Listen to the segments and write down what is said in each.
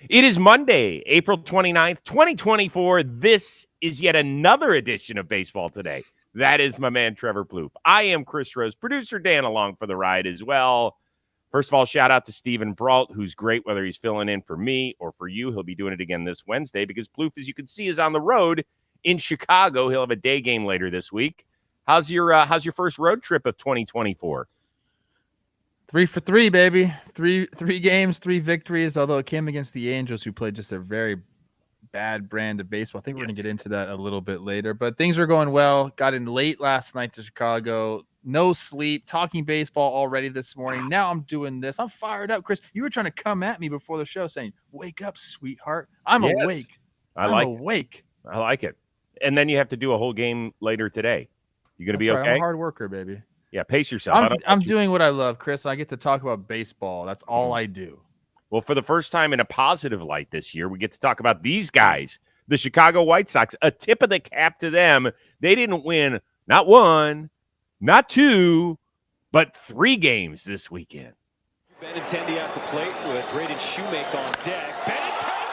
It is Monday, April 29th, 2024. This is yet another edition of Baseball Today. That is my man, Trevor Plouffe. I am Chris Rose, producer Dan along for the ride as well. First of all, shout out to Stephen Brault, who's great, whether he's filling in for me or for you. He'll be doing it again this Wednesday because Plouffe, as you can see, is on the road in Chicago. He'll have a day game later this week. How's your first road trip of 2024? 3 for 3, baby. Three games, 3 victories, although it came against the Angels, who played just a very bad brand of baseball. I think we're going to get into that a little bit later. But things are going well. Got in late last night to Chicago. No sleep. Talking baseball already this morning. Now I'm doing this. I'm fired up. Chris, you were trying to come at me before the show saying, wake up, sweetheart. I'm awake. I'm awake. I like it. And then you have to do a whole game later today. You going to be right. okay? I'm a hard worker, baby. Yeah, pace yourself. I'm doing what I love, Chris. I get to talk about baseball. That's all I do. Well, for the first time in a positive light this year, we get to talk about these guys, the Chicago White Sox. A tip of the cap to them. They didn't win not 1, not 2, but 3 games this weekend. Benintendi at the plate with Braden Shoemake on deck. Benintendi!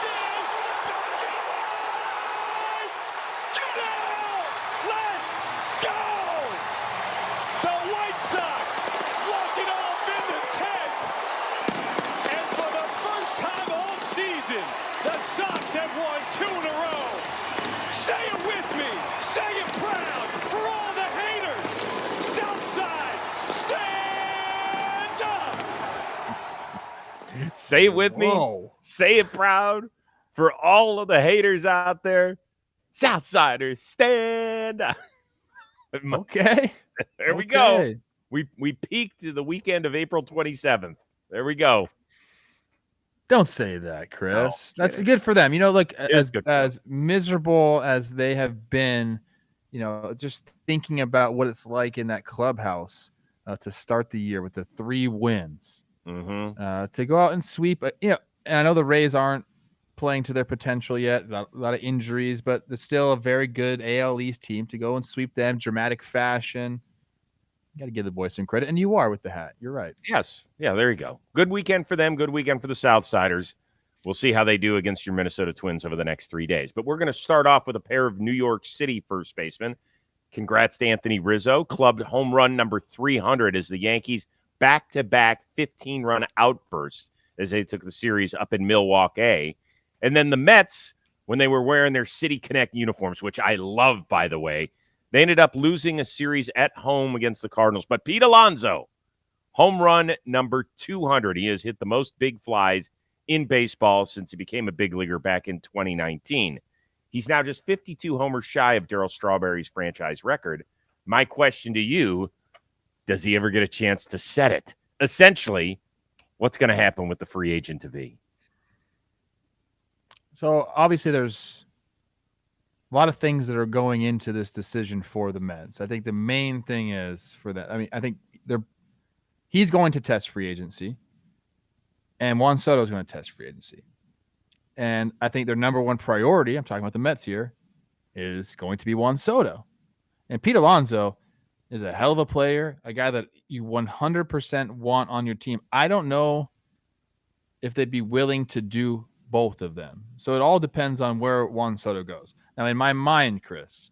Let's go! The White Sox walking off in the 10th. And for the first time all season, the Sox have won 2 in a row. Say it with me. Say it proud for all the haters. Southside, stand up. Say it with me. Whoa. Say it proud for all of the haters out there. Southsiders, stand up. Okay. There we go. We peaked the weekend of April 27th. There we go. Don't say that, Chris. No, that's good for them. You know, like as miserable as they have been, you know, just thinking about what it's like in that clubhouse to start the year with the 3 wins, to go out and sweep. You know, and I know the Rays aren't playing to their potential yet. A lot of injuries, but it's still a very good AL East team to go and sweep them. Dramatic fashion. You got to give the boys some credit, and you are with the hat. You're right. Yes. Yeah, there you go. Good weekend for them. Good weekend for the Southsiders. We'll see how they do against your Minnesota Twins over the next 3 days. But we're going to start off with a pair of New York City first basemen. Congrats to Anthony Rizzo. Clubbed home run number 300 as the Yankees back-to-back 15-run outbursts as they took the series up in Milwaukee. And then the Mets, when they were wearing their City Connect uniforms, which I love, by the way, they ended up losing a series at home against the Cardinals. But Pete Alonso, home run number 200. He has hit the most big flies in baseball since he became a big leaguer back in 2019. He's now just 52 homers shy of Darryl Strawberry's franchise record. My question to you, does he ever get a chance to set it? Essentially, what's going to happen with the free agent to be? So obviously there's a lot of things that are going into this decision for the Mets. I think the main thing is for that. I mean, I think he's going to test free agency, and Juan Soto is going to test free agency. And I think their number one priority, I'm talking about the Mets here, is going to be Juan Soto. And Pete Alonso is a hell of a player, a guy that you 100% want on your team. I don't know if they'd be willing to do both of them. So it all depends on where Juan Soto goes. Now, in my mind, Chris,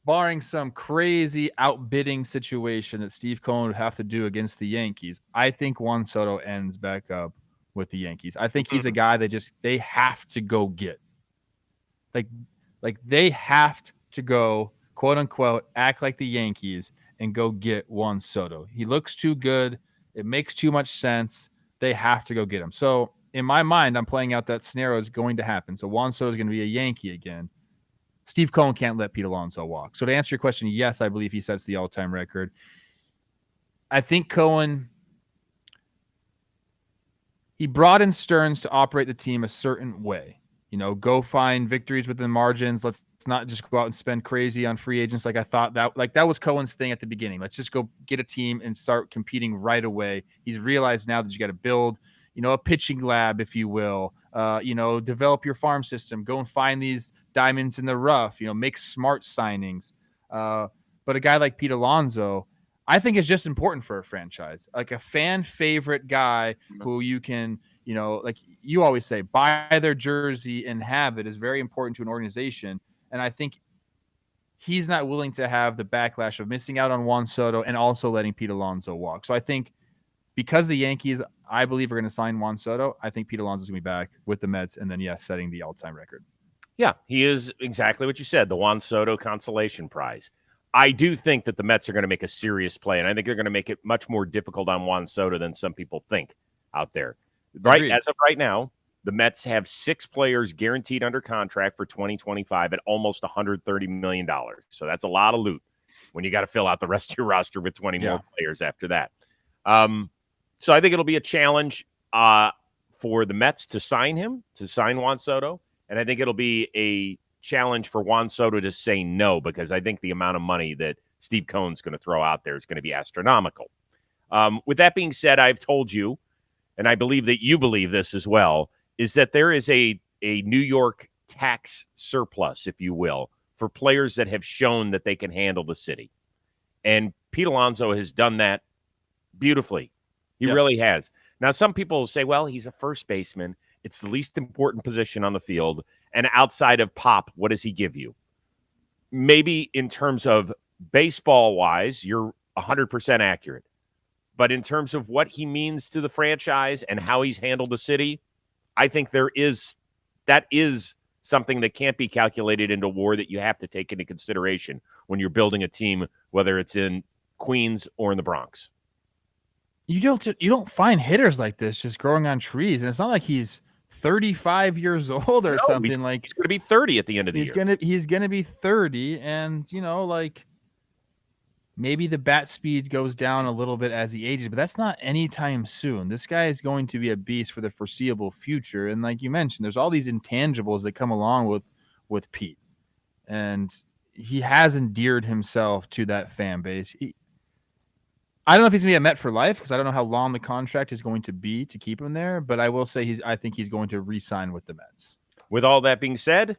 barring some crazy outbidding situation that Steve Cohen would have to do against the Yankees, I think Juan Soto ends back up with the Yankees. I think he's a guy they have to go get. Like they have to go, quote unquote, act like the Yankees and go get Juan Soto. He looks too good. It makes too much sense. They have to go get him. So in my mind, I'm playing out that scenario is going to happen. So Juan Soto is going to be a Yankee again. Steve Cohen can't let Pete Alonso walk. So to answer your question, yes, I believe he sets the all-time record. I think Cohen, he brought in Stearns to operate the team a certain way. You know, go find victories within margins. Let's not just go out and spend crazy on free agents like I thought that was Cohen's thing at the beginning. Let's just go get a team and start competing right away. He's realized now that you got to build, a pitching lab, if you will, develop your farm system, go and find these diamonds in the rough, make smart signings. But a guy like Pete Alonso, I think is just important for a franchise, like a fan favorite guy who you can, like you always say, buy their jersey and have it is very important to an organization. And I think he's not willing to have the backlash of missing out on Juan Soto and also letting Pete Alonso walk. So I think because the Yankees, I believe, are going to sign Juan Soto, I think Pete Alonso is going to be back with the Mets and then, yes, setting the all-time record. Yeah, he is exactly what you said, the Juan Soto consolation prize. I do think that the Mets are going to make a serious play, and I think they're going to make it much more difficult on Juan Soto than some people think out there. Right, Agreed. as of right now, the Mets have 6 players guaranteed under contract for 2025 at almost $130 million. So that's a lot of loot when you got to fill out the rest of your roster with 20 more players after that. So I think it'll be a challenge for the Mets to sign Juan Soto. And I think it'll be a challenge for Juan Soto to say no, because I think the amount of money that Steve Cohen's going to throw out there is going to be astronomical. With that being said, I've told you, and I believe that you believe this as well, is that there is a New York tax surplus, if you will, for players that have shown that they can handle the city. And Pete Alonso has done that beautifully. He really has. Now, some people will say, well, he's a first baseman. It's the least important position on the field. And outside of Pop, what does he give you? Maybe in terms of baseball-wise, you're 100% accurate. But in terms of what he means to the franchise and how he's handled the city, I think that is something that can't be calculated into WAR that you have to take into consideration when you're building a team, whether it's in Queens or in the Bronx. You don't find hitters like this just growing on trees, and it's not like he's 35 years old or something. He's going to be 30 at the end of the year. He's going to be 30, and maybe the bat speed goes down a little bit as he ages, but that's not anytime soon. This guy is going to be a beast for the foreseeable future, and like you mentioned, there's all these intangibles that come along with Pete, and he has endeared himself to that fan base. I don't know if he's going to be a Met for life because I don't know how long the contract is going to be to keep him there, but I will say I think he's going to re-sign with the Mets. With all that being said,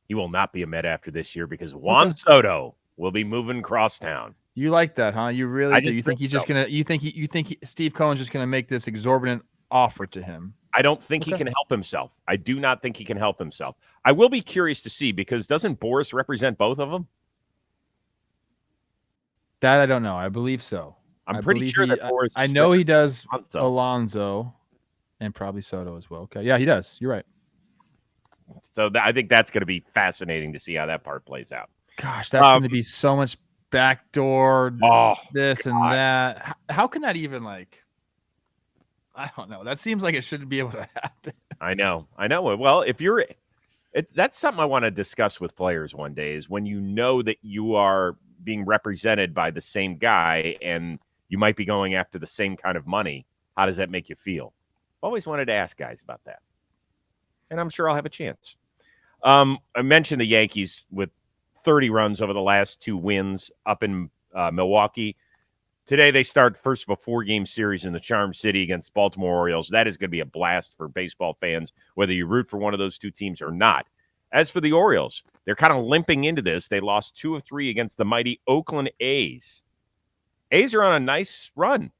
he will not be a Met after this year because Juan Soto will be moving across town. You like that, huh? You really do. You think he's just going to – you think Steve Cohen's just going to make this exorbitant offer to him? I don't think he can help himself. I do not think he can help himself. I will be curious to see because doesn't Boris represent both of them? That I don't know. I believe so. I'm pretty sure that Boris. I know he does Alonso and probably Soto as well. Okay, yeah, he does. You're right. So I think that's going to be fascinating to see how that part plays out. Gosh, that's going to be so much backdoor this and that. How can that even I don't know. That seems like it shouldn't be able to happen. I know. Well, that's something I want to discuss with players one day is when you know that you are being represented by the same guy and you might be going after the same kind of money. How does that make you feel? Always wanted to ask guys about that. And I'm sure I'll have a chance. I mentioned the Yankees with 30 runs over the last 2 wins up in Milwaukee. Today they start the first of a 4-game series in the Charm City against Baltimore Orioles. That is going to be a blast for baseball fans, whether you root for one of those 2 teams or not. As for the Orioles, they're kind of limping into this. They lost 2 of 3 against the mighty Oakland A's. A's are on a nice run.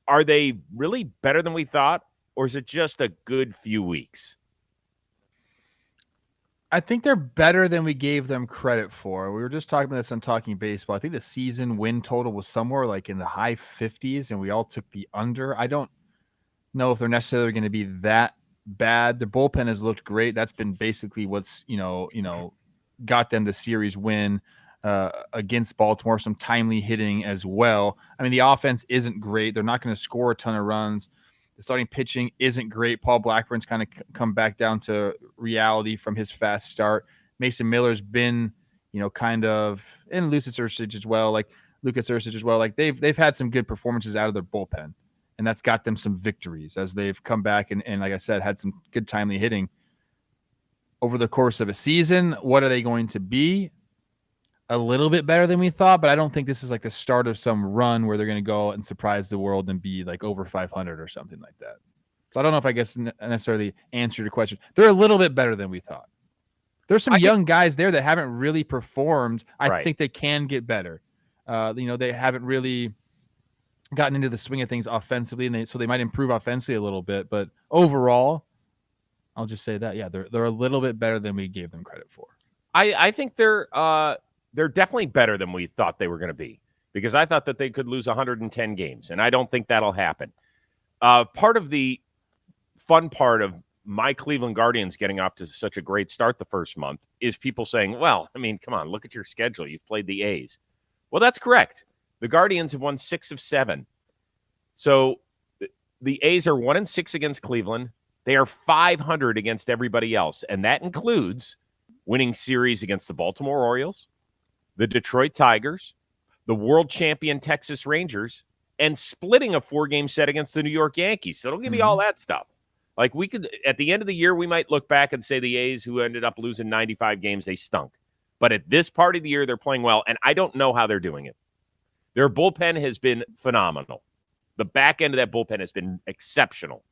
Are they really better than we thought, or is it just a good few weeks? I think they're better than we gave them credit for. We were just talking about this on Talking Baseball. I think the season win total was somewhere in the high 50s, and we all took the under. I don't know if they're necessarily going to be that bad. The bullpen has looked great. That's been basically what's got them the series win against Baltimore. Some timely hitting as well. I mean, the offense isn't great. They're not going to score a ton of runs. The starting pitching isn't great. Paul Blackburn's kind of come back down to reality from his fast start. Mason Miller's been kind of, and Lucas Erceg as well. They've had some good performances out of their bullpen. And that's got them some victories as they've come back and like I said, had some good timely hitting over the course of a season. What are they going to be? A little bit better than we thought, but I don't think this is the start of some run where they're going to go and surprise the world and be over 500 or something like that. So I don't know if I guess necessarily answered your question. They're a little bit better than we thought. There's some young guys there that haven't really performed. I think they can get better. They haven't really gotten into the swing of things offensively, and so they might improve offensively a little bit. But overall, I'll just say that they're a little bit better than we gave them credit for. I think they're definitely better than we thought they were going to be, because I thought that they could lose 110 games, and I don't think that'll happen. Part of the fun part of my Cleveland Guardians getting off to such a great start the first month is people saying, well, I mean, come on, look at your schedule. You've played the A's. Well, that's correct. The Guardians have won 6 of 7. So the A's are 1-6 against Cleveland. They are 500 against everybody else, and that includes winning series against the Baltimore Orioles, the Detroit Tigers, the world champion Texas Rangers, and splitting a 4-game set against the New York Yankees. So don't give me all that stuff. Like, we could, at the end of the year, we might look back and say the A's, who ended up losing 95 games, they stunk. But at this part of the year, they're playing well, and I don't know how they're doing it. Their bullpen has been phenomenal. The back end of that bullpen has been exceptional.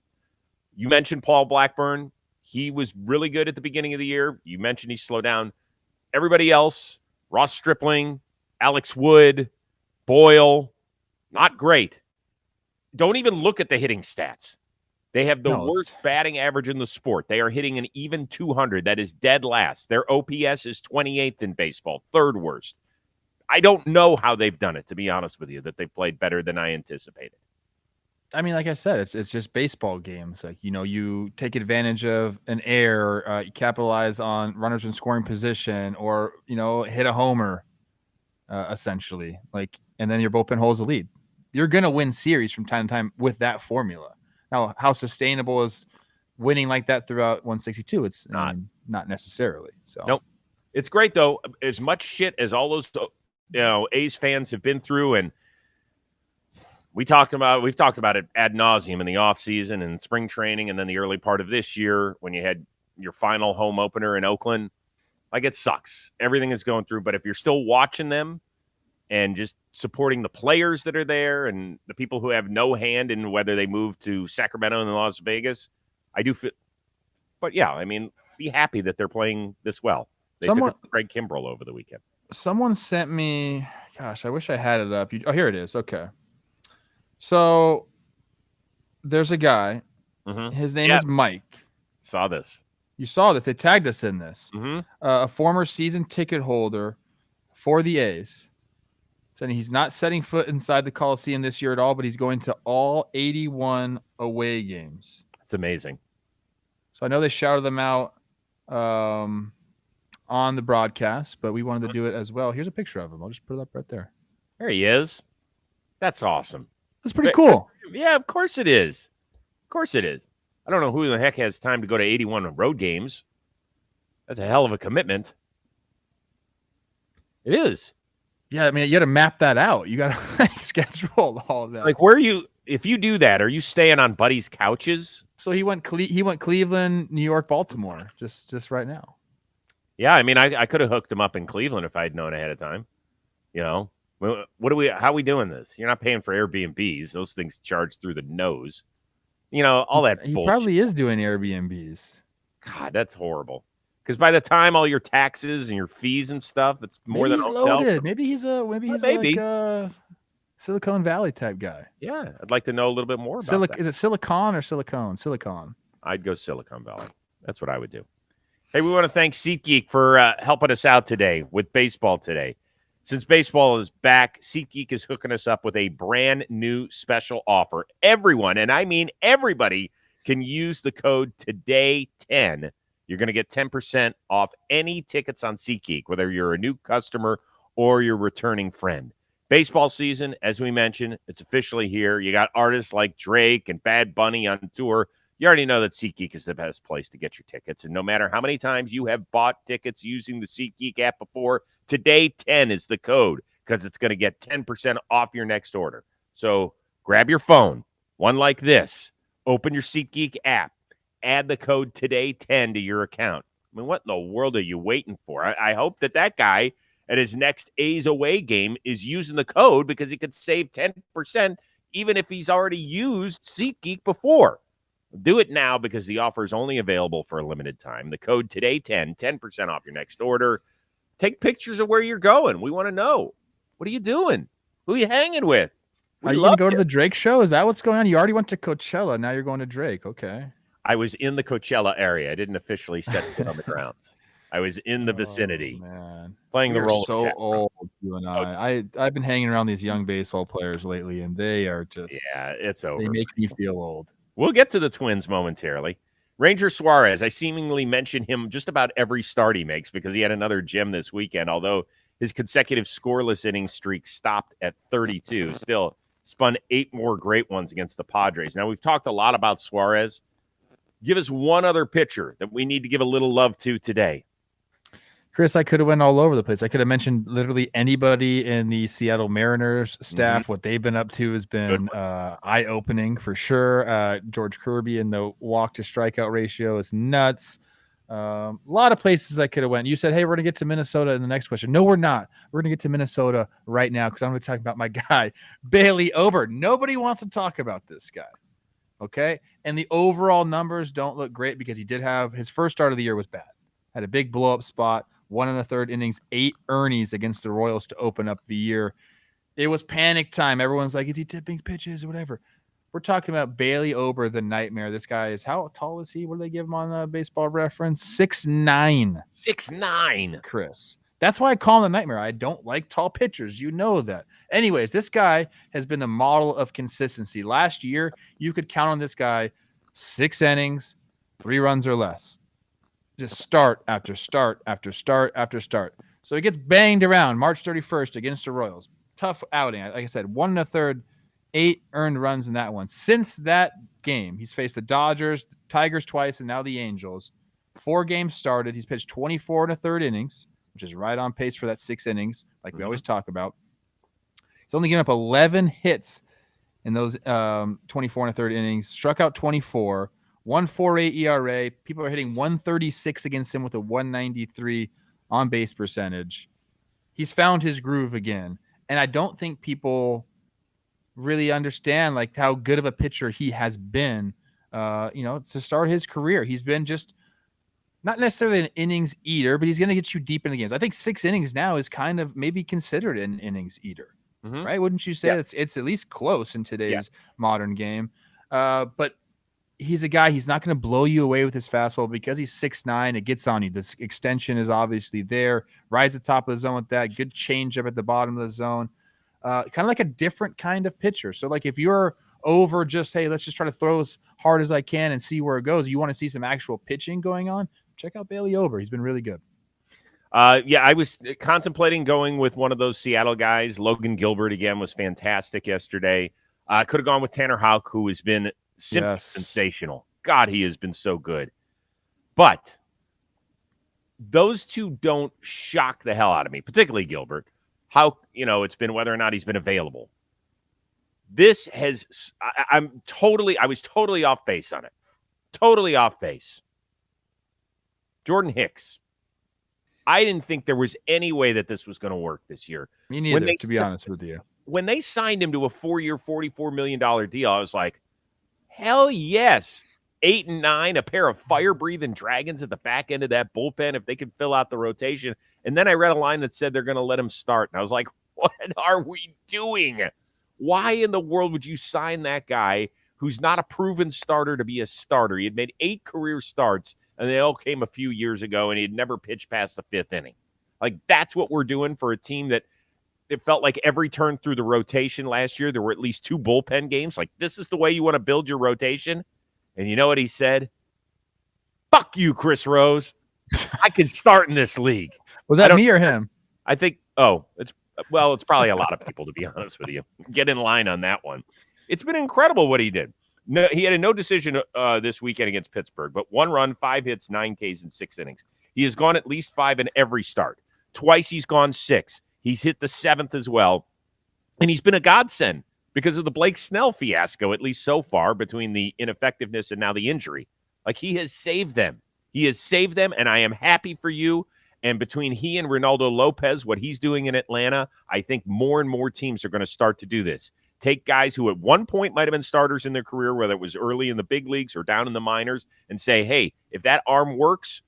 You mentioned Paul Blackburn. He was really good at the beginning of the year. You mentioned he slowed down. Everybody else, Ross Stripling, Alex Wood, Boyle, not great. Don't even look at the hitting stats. They have the worst batting average in the sport. They are hitting an even 200. That is dead last. Their OPS is 28th in baseball, third worst. I don't know how they've done it, to be honest with you, that they've played better than I anticipated. I mean, like I said, it's just baseball games. Like, you take advantage of an error, you capitalize on runners in scoring position, or, hit a homer, essentially. Like, and then your bullpen holds a lead. You're going to win series from time to time with that formula. Now, how sustainable is winning like that throughout 162? It's not necessarily. So nope. It's great, though. As much shit as all those A's fans have been through, and we've talked about it ad nauseum in the offseason and spring training, and then the early part of this year when you had your final home opener in Oakland. Like, it sucks. Everything is going through. But if you're still watching them and just supporting the players that are there and the people who have no hand in whether they move to Sacramento and Las Vegas, I do feel. But, yeah, I mean, be happy that they're playing this well. They took Craig Kimbrell over the weekend. Someone sent me – gosh, I wish I had it up. Here it is. Okay. So there's a guy. Mm-hmm. His name is Mike. Saw this. You saw this. They tagged us in this. Mm-hmm. A former season ticket holder for the A's. Saying he's not setting foot inside the Coliseum this year at all, but he's going to all 81 away games. It's amazing. So I know they shouted them out on the broadcast, but we wanted to do it as well. Here's a picture of him. I'll just put it up right there. There he is. That's awesome. That's pretty cool. Yeah, of course it is. Of course it is. I don't know who the heck has time to go to 81 road games. That's a hell of a commitment. It is. Yeah, I mean, you got to map that out. You got to schedule all of that. Like, if you do that, are you staying on buddies' couches? So he went Cleveland, New York, Baltimore, just right now. Yeah, I mean, I could have hooked him up in Cleveland if I'd known ahead of time. How are we doing this? You're not paying for Airbnbs. Those things charge through the nose. All that He bullshit. probably is doing Airbnbs. God, that's horrible. Because by the time all your taxes and your fees and stuff, it's more than loaded. Maybe he's like a Silicon Valley type guy. Yeah, I'd like to know a little bit more about that. Is it Silicon or Silicone? Silicon. I'd go Silicon Valley. That's what I would do. Hey, we want to thank SeatGeek for helping us out today with baseball today. Since baseball is back, SeatGeek is hooking us up with a brand new special offer. Everyone, and I mean everybody, can use the code TODAY10. You're going to get 10% off any tickets on SeatGeek, whether you're a new customer or you're a returning friend. Baseball season, as we mentioned, it's officially here. You got artists like Drake and Bad Bunny on tour. You already know that SeatGeek is the best place to get your tickets. And no matter how many times you have bought tickets using the SeatGeek app before, today 10 is the code because it's going to get 10% off your next order. So grab your phone, one like this, open your SeatGeek app, add the code today 10 to your account. I mean, what in the world are you waiting for? I hope that guy at his next A's away game is using the code because he could save 10% even if he's already used SeatGeek before. Do it now because the offer is only available for a limited time. The code today10, 10% off your next order. Take pictures of where you're going. We want to know. What are you doing? Who are you hanging with? Are you going to go to the Drake show? Is that what's going on? You already went to Coachella. Now you're going to Drake. Okay. I was in the Coachella area. I didn't officially set foot on the grounds. I was in the vicinity, man. playing the role. So old, you and I. I've been hanging around these young baseball players lately, and they are just it's over. They make me feel old. We'll get to the Twins momentarily. Ranger Suarez, I seemingly mention him just about every start he makes because he had another gem this weekend, although his consecutive scoreless inning streak stopped at 32. Still spun 8 more great ones against the Padres. Now, we've talked a lot about Suarez. Give us one other pitcher that we need to give a little love to today. Chris, I could have went all over the place. I could have mentioned literally anybody in the Seattle Mariners staff. What they've been up to has been eye-opening for sure. George Kirby and the walk-to-strikeout ratio is nuts. A lot of places I could have went. You said, hey, we're going to get to Minnesota in the next question. No, we're not. We're going to get to Minnesota right now because I'm going to talk about my guy, Bailey Ober. Nobody wants to talk about this guy. Okay? And the overall numbers don't look great because he did have – his first start of the year was bad. Had a big blow-up spot. 1 1/3 innings, 8 earnings against the Royals to open up the year. It was panic time. Everyone's like, is he tipping pitches or whatever? We're talking about Bailey Ober, the nightmare. This guy is, how tall is he? What do they give him on Baseball Reference? 6'9". 6'9". Chris. That's why I call him the nightmare. I don't like tall pitchers. You know that. Anyways, this guy has been the model of consistency. Last year, you could count on this guy 6 innings, 3 runs or less. Just start after start after start after start. So he gets banged around March 31st against the Royals. Tough outing. Like I said, 1 1/3, 8 earned runs in that one. Since that game, he's faced the Dodgers, the Tigers twice, and now the Angels. 4 games started. He's pitched 24 1/3 innings, which is right on pace for that 6 innings, like we always talk about. He's only given up 11 hits in those 24 1/3 innings, struck out 24. 1.48 ERA. People are hitting 136 against him with a 193 on base percentage. He's found his groove again. And I don't think people really understand like how good of a pitcher he has been, to start his career. He's been just not necessarily an innings eater, but he's going to get you deep in the games. I think 6 innings now is kind of maybe considered an innings eater, right? Wouldn't you say it's at least close in today's modern game? But he's a guy, he's not going to blow you away with his fastball because he's 6'9". It gets on you. This extension is obviously there. Rides the top of the zone with that. Good changeup at the bottom of the zone. Kind of like a different kind of pitcher. So, like, if you're over just, hey, let's just try to throw as hard as I can and see where it goes, you want to see some actual pitching going on, check out Bailey Ober. He's been really good. I was contemplating going with one of those Seattle guys. Logan Gilbert, again, was fantastic yesterday. I could have gone with Tanner Houck, who has been simply sensational. God, he has been so good. But those two don't shock the hell out of me, particularly Gilbert. How, it's been whether or not he's been available. This has, I was totally off base on it. Totally off base. Jordan Hicks. I didn't think there was any way that this was going to work this year. Me neither, to be honest with you. When they signed him to a 4-year, $44 million deal, I was like, hell yes. 8 and 9, a pair of fire-breathing dragons at the back end of that bullpen if they could fill out the rotation. And then I read a line that said they're going to let him start. And I was like, what are we doing? Why in the world would you sign that guy who's not a proven starter to be a starter? He had made 8 career starts, and they all came a few years ago, and he had never pitched past the 5th inning. Like, that's what we're doing for a team that it felt like every turn through the rotation last year, there were at least 2 bullpen games. Like, this is the way you want to build your rotation? And you know what he said? Fuck you, Chris Rose. I can start in this league. Was that me or him? I think, it's probably a lot of people, to be honest with you. Get in line on that one. It's been incredible what he did. No, he had a no decision this weekend against Pittsburgh, but 1 run, 5 hits, 9 Ks in 6 innings. He has gone at least 5 in every start. Twice he's gone 6. He's hit the 7th as well. And he's been a godsend because of the Blake Snell fiasco, at least so far, between the ineffectiveness and now the injury. Like, he has saved them. He has saved them, and I am happy for you. And between he and Ronaldo Lopez, what he's doing in Atlanta, I think more and more teams are going to start to do this. Take guys who at one point might have been starters in their career, whether it was early in the big leagues or down in the minors, and say, hey, if that arm works,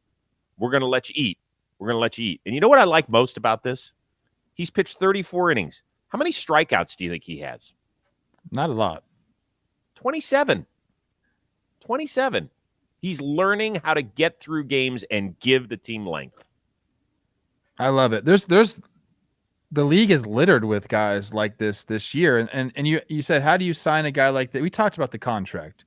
we're going to let you eat. We're going to let you eat. And you know what I like most about this? He's pitched 34 innings. How many strikeouts do you think he has? Not a lot. 27. 27. He's learning how to get through games and give the team length. I love it. There's the league is littered with guys like this year. And you said, how do you sign a guy like that? We talked about the contract.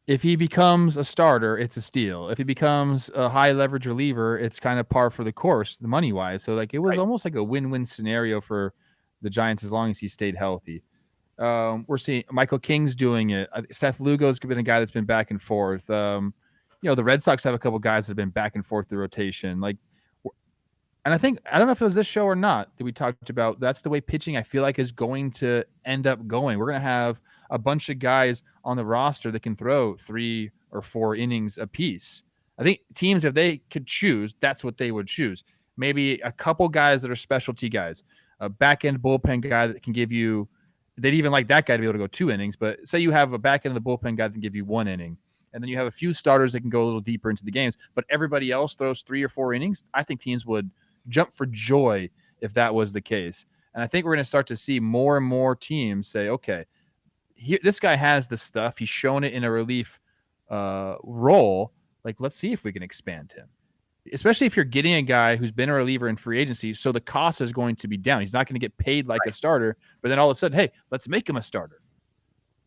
If he becomes a starter, it's a steal. If he becomes a high leverage reliever, it's kind of par for the course, the money wise. So like it was almost like a win-win scenario for the Giants as long as he stayed healthy. We're seeing Michael King's doing it. Seth Lugo's been a guy that's been back and forth. The Red Sox have a couple guys that have been back and forth the rotation. And I don't know if it was this show or not that we talked about. That's the way pitching, I feel like, is going to end up going. We're going to have a bunch of guys on the roster that can throw 3 or 4 innings apiece. I think teams, if they could choose, that's what they would choose. Maybe a couple guys that are specialty guys, a back end bullpen guy that can give you, they'd even like that guy to be able to go 2 innings. But say you have a back end of the bullpen guy that can give you 1 inning. And then you have a few starters that can go a little deeper into the games, but everybody else throws 3 or 4 innings. I think teams would jump for joy if that was the case. And I think we're going to start to see more and more teams say, okay, this guy has the stuff. He's shown it in a relief role. Like, let's see if we can expand him, especially if you're getting a guy who's been a reliever in free agency. So the cost is going to be down. He's not going to get paid like a starter, but then all of a sudden, hey, let's make him a starter.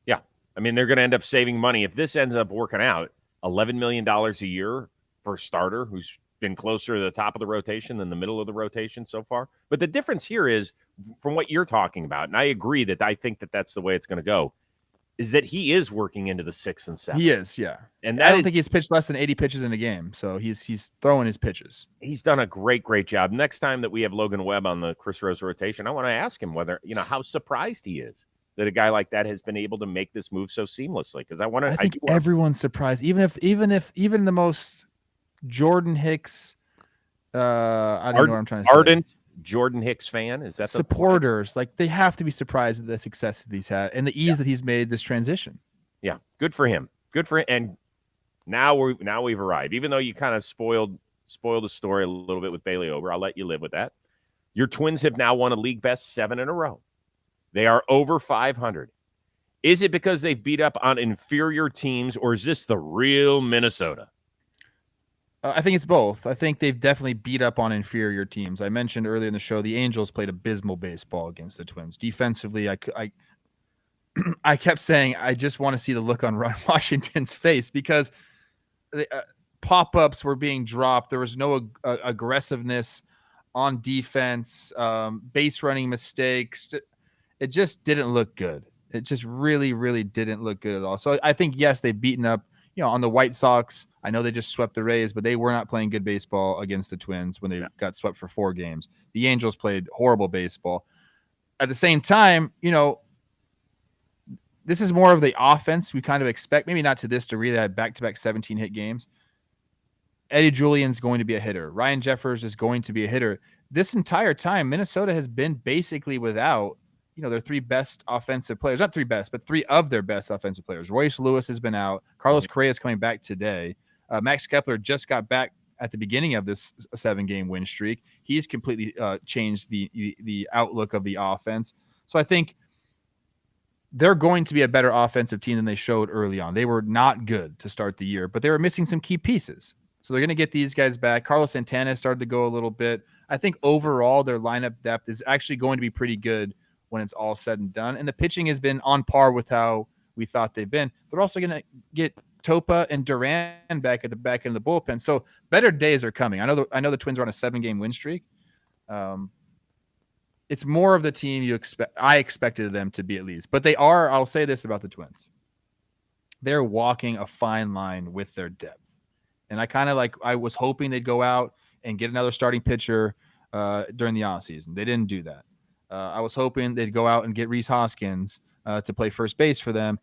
Yeah. I mean, they're going to end up saving money. If this ends up working out, $11 million a year for a starter who's been closer to the top of the rotation than the middle of the rotation so far. But the difference here is, from what you're talking about, and I agree that I think that that's the way it's going to go, is that he is working into the 6th and 7th. He is, yeah. And I don't think he's pitched less than 80 pitches in a game, so he's throwing his pitches. He's done a great job. Next time that we have Logan Webb on the Chris Rose rotation, I want to ask him whether, how surprised he is that a guy like that has been able to make this move so seamlessly. Because I think everyone's surprised, even the most Jordan Hicks, I don't know what I'm trying to say. Ardent Jordan Hicks fan, is that supporters? Like, they have to be surprised at the success that he's had and the ease that he's made this transition. Yeah, good for him. Good for him. And now we've arrived. Even though you kind of spoiled the story a little bit with Bailey Ober, I'll let you live with that. Your Twins have now won a league best 7 in a row. They are over 500. Is it because they've beat up on inferior teams, or is this the real Minnesota? I think it's both. I think they've definitely beat up on inferior teams. I mentioned earlier in the show, the Angels played abysmal baseball against the Twins. Defensively, I kept saying, I just want to see the look on Ron Washington's face, because pop-ups were being dropped. There was no aggressiveness on defense, base running mistakes. It just didn't look good. It just really, really didn't look good at all. So I think, yes, they've beaten up, on the White Sox. I know they just swept the Rays, but they were not playing good baseball against the Twins when they got swept for 4 games. The Angels played horrible baseball. At the same time, this is more of the offense we kind of expect. Maybe not to this degree. They had back-to-back 17-hit games. Eddie Julian's going to be a hitter. Ryan Jeffers is going to be a hitter. This entire time, Minnesota has been basically without, their 3 best offensive players. Not 3 best, but 3 of their best offensive players. Royce Lewis has been out. Carlos Correa is coming back today. Max Kepler just got back at the beginning of this 7-game win streak. He's completely changed the outlook of the offense. So I think they're going to be a better offensive team than they showed early on. They were not good to start the year, but they were missing some key pieces. So they're going to get these guys back. Carlos Santana started to go a little bit. I think overall their lineup depth is actually going to be pretty good when it's all said and done. And the pitching has been on par with how we thought they've been. They're also going to get Topa and Duran back at the back end of the bullpen. So better days are coming. I know the Twins are on a 7-game win streak. It's more of the team I expected them to be, at least. But they are, I'll say this about the Twins. They're walking a fine line with their depth. And I was hoping they'd go out and get another starting pitcher during the offseason. They didn't do that. I was hoping they'd go out and get Rhys Hoskins to play first base for them.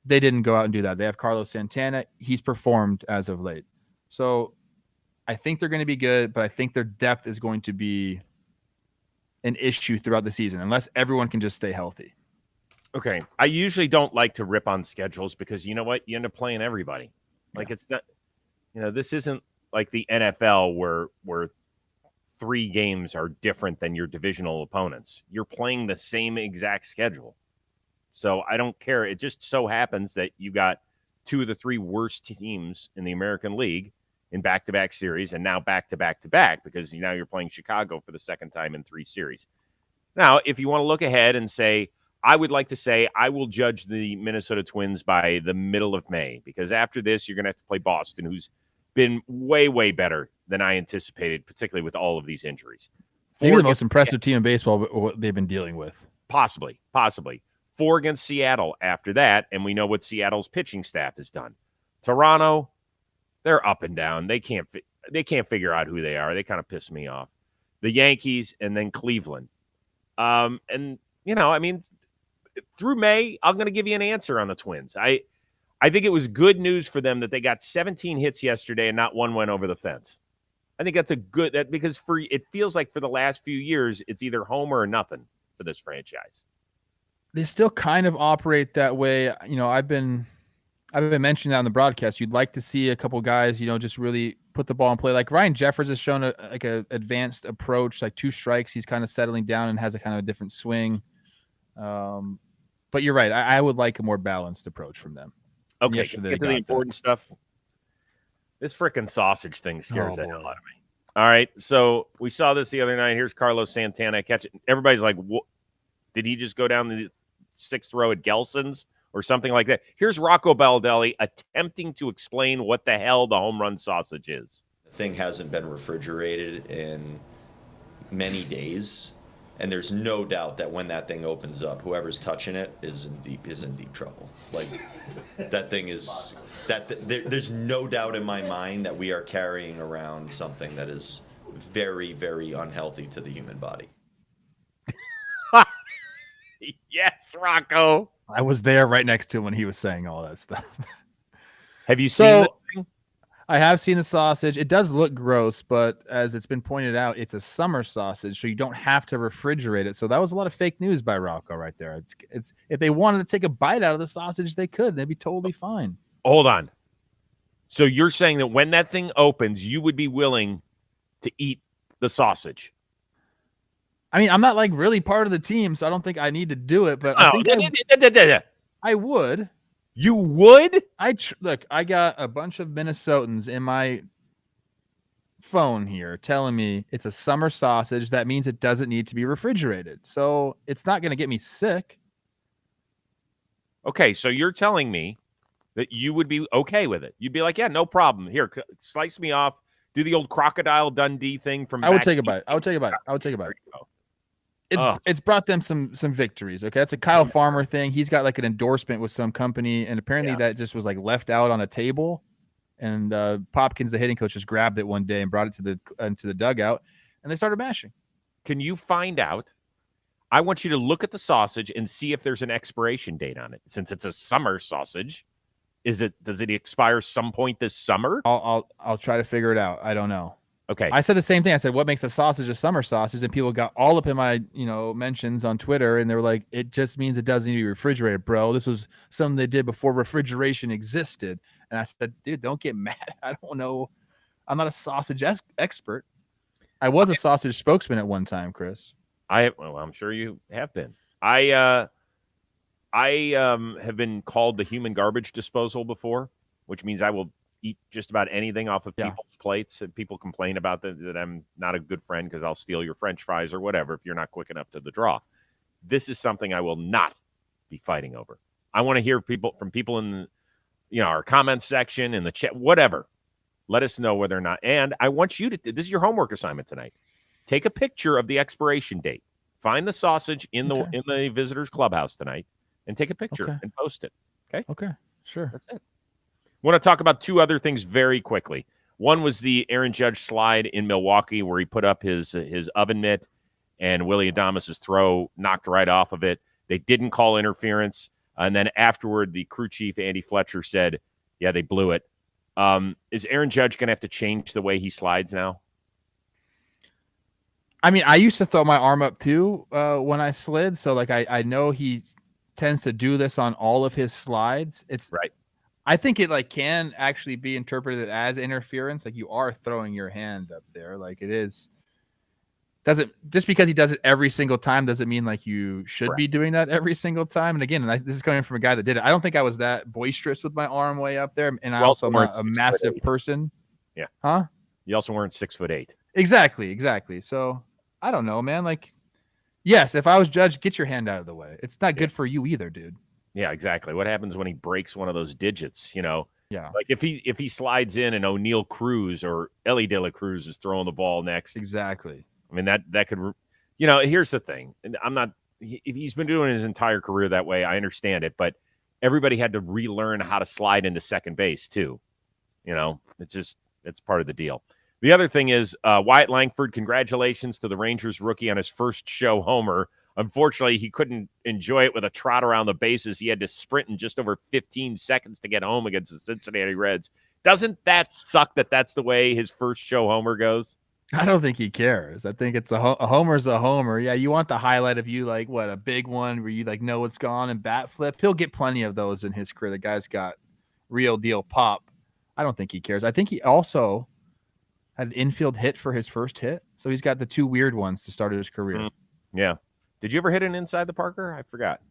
They didn't go out and do that. They have Carlos Santana. He's performed as of late. So I think they're going to be good, but I think their depth is going to be an issue throughout the season unless everyone can just stay healthy. Okay. I usually don't like to rip on schedules because you know what? You end up playing everybody. Like, it's not, this isn't like the NFL where 3 games are different than your divisional opponents. You're playing the same exact schedule. So I don't care. It just so happens that you got two of the three worst teams in the American League in back-to-back series, and now back-to-back-to-back, because now you're playing Chicago for the second time in 3 series. Now, if you want to look ahead and say, I would like to say I will judge the Minnesota Twins by the middle of May, because after this, you're going to have to play Boston, who's been way, way better than I anticipated, particularly with all of these injuries. Maybe the most impressive team in baseball, what they've been dealing with. Possibly. 4 against Seattle after that, and we know what Seattle's pitching staff has done. Toronto, they're up and down. They can't figure out who they are. They kind of piss me off. The Yankees, and then Cleveland. And, through May, I'm going to give you an answer on the Twins. I think it was good news for them that they got 17 hits yesterday and not one went over the fence. I think that's because it feels like for the last few years, it's either homer or nothing for this franchise. They still kind of operate that way. I've been mentioning that on the broadcast. You'd like to see a couple guys, just really put the ball in play. Like Ryan Jeffers has shown a advanced approach, like 2 strikes. He's kind of settling down and has a kind of a different swing. But you're right. I would like a more balanced approach from them. Okay, get to the important stuff. This frickin' sausage thing scares the hell out of me. All right, so we saw this the other night. Here's Carlos Santana catch it. Everybody's like, what? Did he just go down the 6th row at Gelson's or something like that? Here's Rocco Baldelli attempting to explain what the hell the home run sausage is. The thing hasn't been refrigerated in many days, and there's no doubt that when that thing opens up, whoever's touching it is in deep trouble. Like that thing is there's no doubt in my mind that we are carrying around something that is very, very unhealthy to the human body. Yes, Rocco. I was there right next to him when he was saying all that stuff. Have you seen this thing? I have seen the sausage. It does look gross, but as it's been pointed out, it's a summer sausage, so you don't have to refrigerate it. So that was a lot of fake news by Rocco right there. It's if they wanted to take a bite out of the sausage, they could. They'd be totally fine. Hold on. So you're saying that when that thing opens, you would be willing to eat the sausage? I mean, I'm not like really part of the team, so I don't think I need to do it. But I think I would. You would? Look, I got a bunch of Minnesotans in my phone here telling me it's a summer sausage. That means it doesn't need to be refrigerated. So it's not going to get me sick. Okay, so you're telling me that you would be okay with it. You'd be like, yeah, no problem. Here, slice me off. Do the old Crocodile Dundee thing from I would take a bite. I would take a bite. It's brought them some victories. Okay, that's a Kyle Farmer thing. He's got like an endorsement with some company, and apparently that just was like left out on a table. And Popkins, the hitting coach, just grabbed it one day and brought it into the dugout, and they started mashing. Can you find out? I want you to look at the sausage and see if there's an expiration date on it. Since it's a summer sausage, does it expire some point this summer? I'll try to figure it out. I don't know. Okay. I said the same thing. I said, what makes a sausage a summer sausage? And people got all up in my, mentions on Twitter, and they were like, it just means it doesn't need to be refrigerated, bro. This was something they did before refrigeration existed. And I said, dude, don't get mad. I don't know. I'm not a sausage expert. I was a sausage spokesman at one time, Chris. I'm sure you have been. I have been called the human garbage disposal before, which means I will eat just about anything off of people's plates, and people complain about that I'm not a good friend because I'll steal your French fries or whatever if you're not quick enough to the draw. This is something I will not be fighting over. I want to hear from people in our comment section, in the chat, whatever. Let us know whether or not. And I want you to, this is your homework assignment tonight. Take a picture of the expiration date. Find the sausage in the visitors clubhouse tonight and take a picture and post it. Okay? Okay, sure. That's it. I want to talk about 2 other things very quickly. One was the Aaron Judge slide in Milwaukee where he put up his oven mitt and Willie Adames' throw knocked right off of it. They didn't call interference. And then afterward, the crew chief, Andy Fletcher, said, yeah, they blew it. Is Aaron Judge going to have to change the way he slides now? I mean, I used to throw my arm up too when I slid. So like I know he tends to do this on all of his slides. It's right. I think it like can actually be interpreted as interference. Like you are throwing your hand up there. Like it is. just because he does it every single time doesn't mean like you should be doing that every single time. And again, this is coming from a guy that did it. I don't think I was that boisterous with my arm way up there, and I also am a massive person. Yeah. Huh? You also weren't 6'8". Exactly. So I don't know, man. Like, yes, if I was judged, get your hand out of the way. It's not good for you either, dude. Yeah, exactly. What happens when he breaks one of those digits? Yeah. Like if he slides in and O'Neal Cruz or Ellie De La Cruz is throwing the ball next. Exactly. I mean, that could, here's the thing. And he's been doing his entire career that way. I understand it, but everybody had to relearn how to slide into second base too. It's part of the deal. The other thing is Wyatt Langford, congratulations to the Rangers rookie on his first show homer. Unfortunately, he couldn't enjoy it with a trot around the bases. He had to sprint in just over 15 seconds to get home against the Cincinnati Reds. Doesn't that suck that that's the way his first show homer goes? I don't think he cares. I think it's a homer's a homer. Yeah, you want the highlight of you, like a big one where you know it's gone and bat flip. He'll get plenty of those in his career. The guy's got real deal pop. I don't think he cares. I think he also had an infield hit for his first hit, so he's got the two weird ones to start his career. Yeah. Did you ever hit an inside the Parker? I forgot.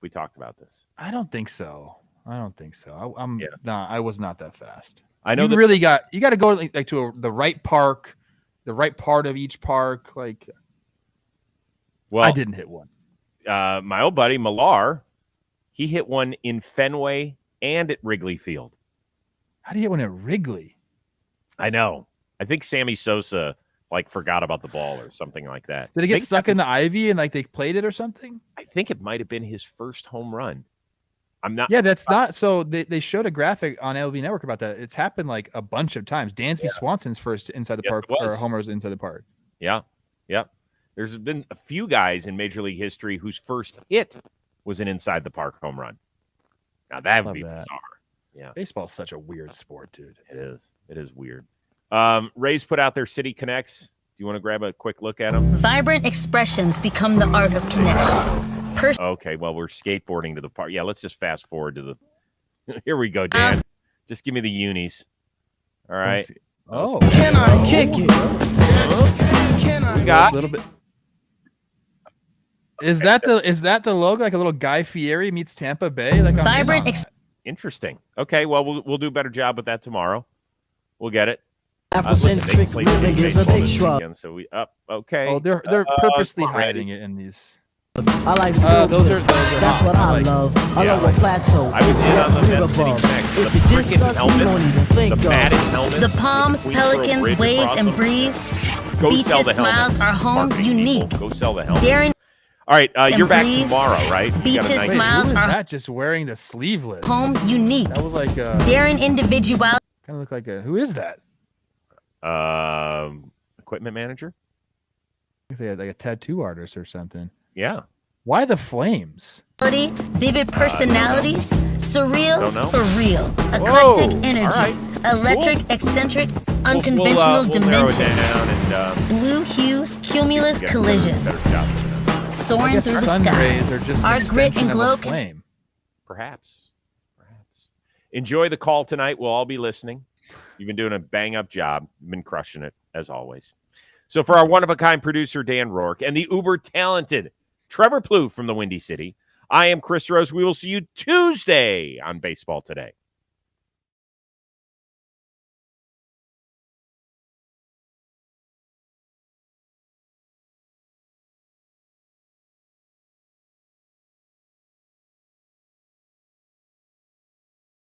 We talked about this. I don't think so. I was not that fast. I know you got to go to the right park, the right part of each park. I didn't hit one. My old buddy Millar, he hit one in Fenway and at Wrigley Field. How do you hit one at Wrigley? I know. I think Sammy Sosa forgot about the ball or something like that. Did it get stuck in the ivy and they played it or something? I think it might have been his first home run. I'm not. Yeah, that's not. So they showed a graphic on LB Network about that. It's happened a bunch of times. Dansby Swanson's first inside the park or homers inside the park. Yeah. There's been a few guys in Major League history whose first hit was an inside the park home run. Now that would be bizarre. Yeah. Baseball's such a weird sport, dude. It is. It is weird. Rays put out their City Connects. Do you want to grab a quick look at them? Vibrant expressions become the art of connection. Okay, well, we're skateboarding to the park. Yeah, let's just fast forward to the... Here we go, Dan. Just give me the unis. All right. Oh. Can I kick it? We got... A little bit... Is that the logo? Like a little Guy Fieri meets Tampa Bay? Vibrant Interesting. Okay, well, we'll do a better job with that tomorrow. We'll get it. Afrocentric living is a big shrug. Weekend, so okay. Oh, they're purposely hiding it in these. I like those are that's what I love. I love a plateau. I was in on the Men's City Connect. The freaking helmets, the matted helmets, the palms, pelicans, waves, and breeze. Beaches, smiles are home unique. Go sell the helmets. Daring. All right, you're back tomorrow, right? Beaches, smiles are are just wearing the sleeveless. Home unique. That was like daring individuality. Kind of look like who is that? Equipment manager. I think they had like a tattoo artist or something. Yeah. Why the flames? Vivid personalities, surreal for real, Whoa, eclectic energy, electric, cool. Eccentric, unconventional dimensions, and, blue hues, cumulus collisions, soaring through the sky. Rays are just our grit and glow. Flame. Perhaps. Enjoy the call tonight. We'll all be listening. You've been doing a bang-up job. You've been crushing it, as always. So for our one-of-a-kind producer, Dan Rourke, and the uber-talented Trevor Plouffe from the Windy City, I am Chris Rose. We will see you Tuesday on Baseball Today.